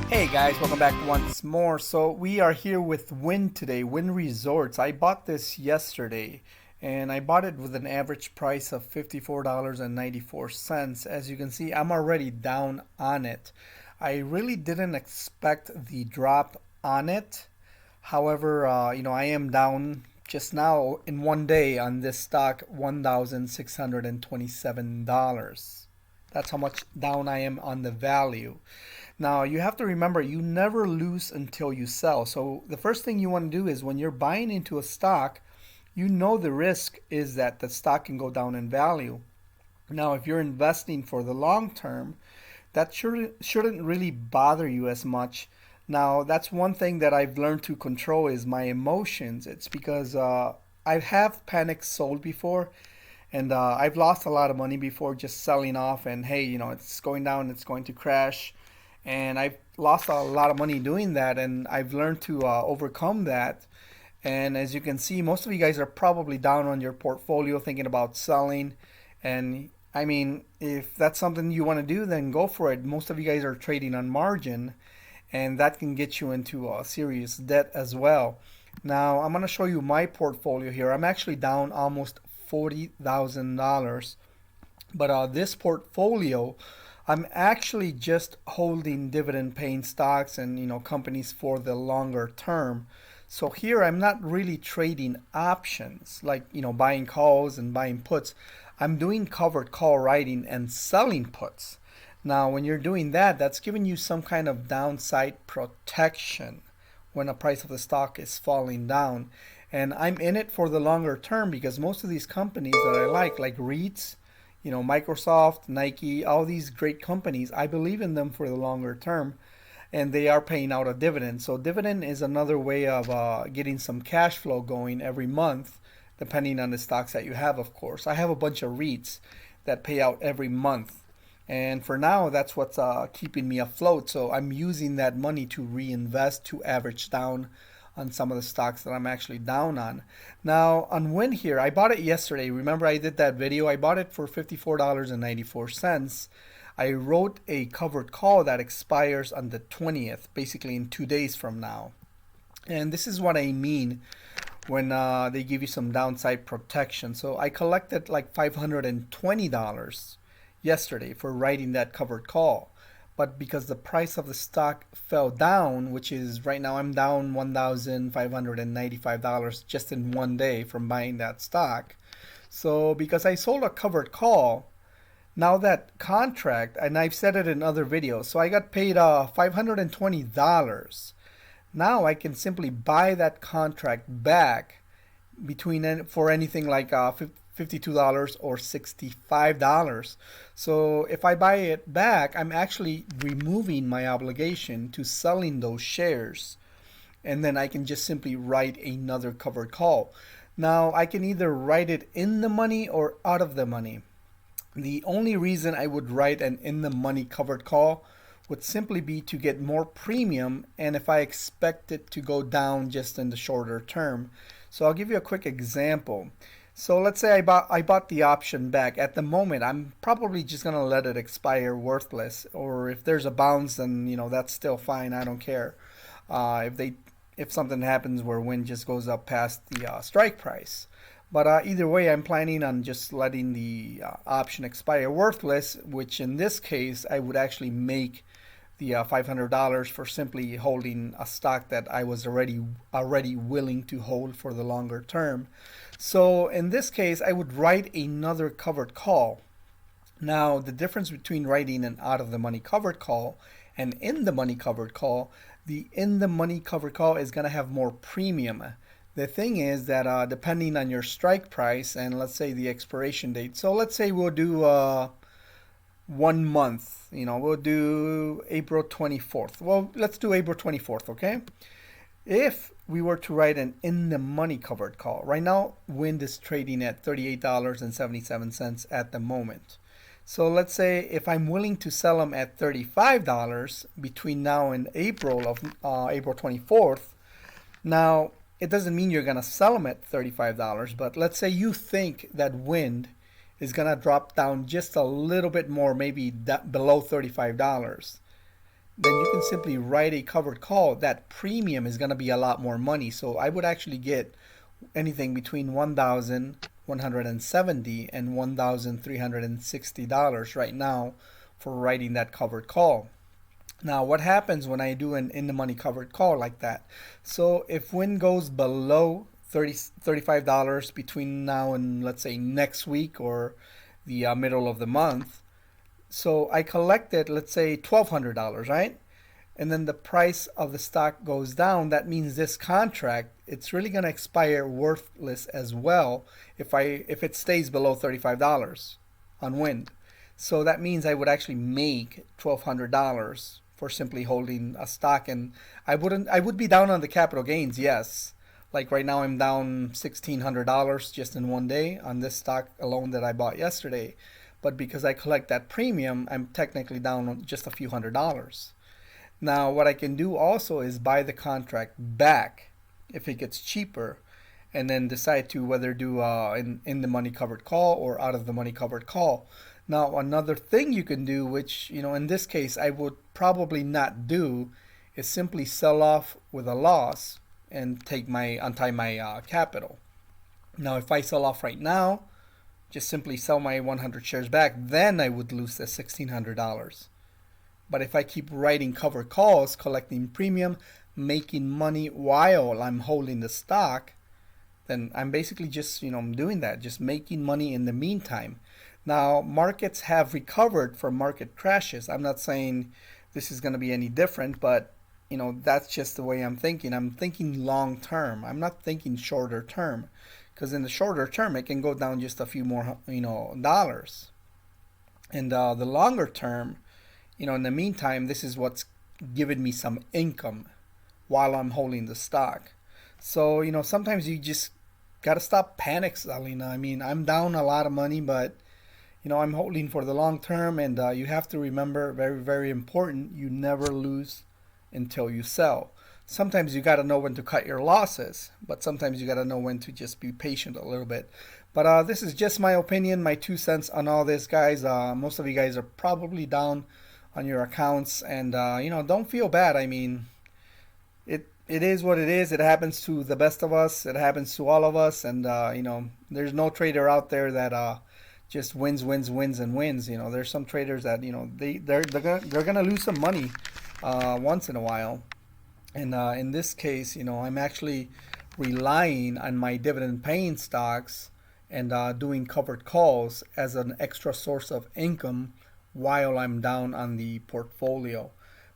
Hey guys, welcome back once more. So we are here with Wynn today, Wynn Resorts. I bought this yesterday and I bought it with an average price of $54.94. As you can see, I'm already down on it. I really didn't expect the drop on it. However, I am down just now in one day on this stock $1,627. That's how much down I am on the value. Now, you have to remember you never lose until you sell. So, the first thing you want to do is when you're buying into a stock, you know the risk is that the stock can go down in value. Now, if you're investing for the long term, that shouldn't really bother you as much. Now, that's one thing that I've learned to control is my emotions. It's because I have panic sold before, and I've lost a lot of money before just selling off. And hey, it's going down, it's going to crash, and I've lost a lot of money doing that, and I've learned to overcome that. And as you can see, most of you guys are probably down on your portfolio thinking about selling. And I mean, if that's something you want to do, then go for it. Most of you guys are trading on margin, and that can get you into serious debt as well. Now, I'm going to show you my portfolio here. I'm actually down almost $40,000. But this portfolio, I'm actually just holding dividend paying stocks and companies for the longer term. So here I'm not really trading options like buying calls and buying puts. I'm doing covered call writing and selling puts. Now when you're doing that, that's giving you some kind of downside protection when the price of the stock is falling down. And I'm in it for the longer term because most of these companies that I like REITs, Microsoft, Nike, all these great companies, I believe in them for the longer term, and they are paying out a dividend. So dividend is another way of getting some cash flow going every month, depending on the stocks that you have, of course. I have a bunch of REITs that pay out every month. And for now, that's what's keeping me afloat. So I'm using that money to reinvest to average down on some of the stocks that I'm actually down on. Now, on Win here, I bought it yesterday. Remember I did that video? I bought it for $54.94. I wrote a covered call that expires on the 20th, basically in 2 days from now. And this is what I mean when they give you some downside protection. So I collected like $520 yesterday for writing that covered call. But because the price of the stock fell down, which is right now I'm down $1,595 just in one day from buying that stock. So because I sold a covered call, now that contract, and I've said it in other videos, so I got paid $520. Now I can simply buy that contract back for anything like $52 or $65. So if I buy it back, I'm actually removing my obligation to selling those shares. And then I can just simply write another covered call. Now I can either write it in the money or out of the money. The only reason I would write an in the money covered call would simply be to get more premium, and if I expect it to go down just in the shorter term. So I'll give you a quick example. So let's say I bought the option back. At the moment, I'm probably just gonna let it expire worthless. Or if there's a bounce, then that's still fine. I don't care. If something happens where wind just goes up past the strike price. But either way, I'm planning on just letting the option expire worthless, which in this case I would actually make the $500 for simply holding a stock that I was already willing to hold for the longer term. So in this case, I would write another covered call. Now, the difference between writing an out of the money covered call and in the money covered call, the in the money covered call is going to have more premium. The thing is that depending on your strike price and let's say the expiration date. So let's say we'll do 1 month. We'll do April 24th. Well, let's do April 24th, okay? If we were to write an in the money covered call, right now Wind is trading at $38.77 at the moment. So let's say if I'm willing to sell them at $35 between now and April 24th. Now it doesn't mean you're gonna sell them at $35, but let's say you think that Wind is gonna drop down just a little bit more, maybe below $35. then you can simply write a covered call. That premium is going to be a lot more money. So I would actually get anything between 1,170 and $1,360 right now for writing that covered call. Now, what happens when I do an in the money covered call like that? So if win goes below $35 between now and let's say next week or the middle of the month, so I collected, let's say, $1,200, right? And then the price of the stock goes down. That means this contract, it's really going to expire worthless as well if it stays below $35 on wind. So that means I would actually make $1,200 for simply holding a stock, and I would be down on the capital gains, yes. Like right now I'm down $1,600 just in one day on this stock alone that I bought yesterday. But because I collect that premium, I'm technically down just a few $100s. Now, what I can do also is buy the contract back if it gets cheaper, and then decide to whether do in the money covered call or out of the money covered call. Now, another thing you can do, which in this case I would probably not do, is simply sell off with a loss and untie my capital. Now, if I sell off right now, just simply sell my 100 shares back, then I would lose the $1,600. But if I keep writing covered calls, collecting premium, making money while I'm holding the stock, then I'm basically just doing that, just making money in the meantime. Now, markets have recovered from market crashes. I'm not saying this is going to be any different, but that's just the way I'm thinking. I'm thinking long term. I'm not thinking shorter term, because in the shorter term it can go down just a few more dollars. And the longer term, in the meantime, this is what's given me some income while I'm holding the stock. So sometimes you just gotta stop panic selling. I mean, I'm down a lot of money, but I'm holding for the long term, and you have to remember, very, very important, you never lose until you sell. Sometimes you got to know when to cut your losses, but sometimes you got to know when to just be patient a little bit. But this is just my opinion, my 2 cents on all this, guys. Most of you guys are probably down on your accounts, and don't feel bad. I mean, it is what it is. It happens to the best of us. It happens to all of us, and there's no trader out there that just wins, and wins. There's some traders that they're gonna lose some money once in a while, and in this case, I'm actually relying on my dividend paying stocks and doing covered calls as an extra source of income while I'm down on the portfolio.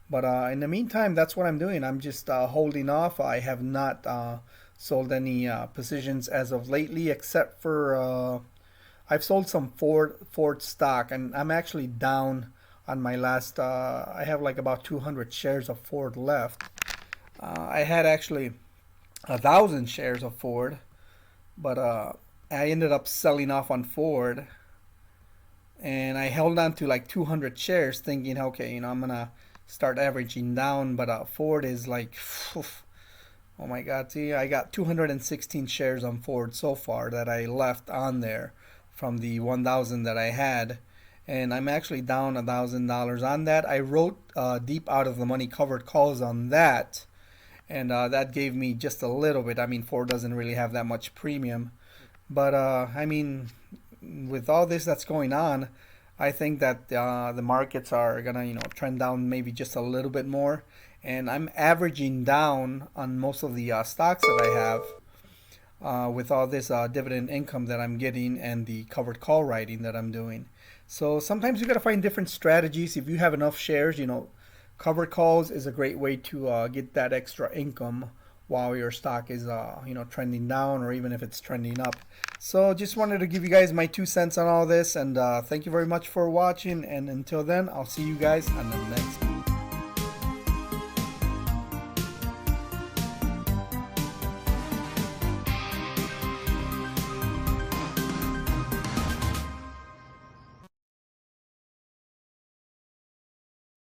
But in the meantime, that's what I'm doing. I'm just holding off. I have not sold any positions as of lately, except for I've sold some Ford stock, and I'm actually down on my last. I have like about 200 shares of Ford left. I had actually 1,000 shares of Ford, but I ended up selling off on Ford, and I held on to like 200 shares, thinking, okay, I'm gonna start averaging down. But Ford is like, oh my God! See, I got 216 shares on Ford so far that I left on there from the 1,000 that I had, and I'm actually down $1,000 on that. I wrote deep out of the money covered calls on that, and that gave me just a little bit. I mean, Ford doesn't really have that much premium, but I mean, with all this that's going on, I think that the markets are gonna trend down maybe just a little bit more, and I'm averaging down on most of the stocks that I have. With all this dividend income that I'm getting and the covered call writing that I'm doing. So sometimes you got to find different strategies. If you have enough shares, covered calls is a great way to get that extra income while your stock is trending down, or even if it's trending up. So just wanted to give you guys my 2 cents on all this, and thank you very much for watching, and until then, I'll see you guys on the next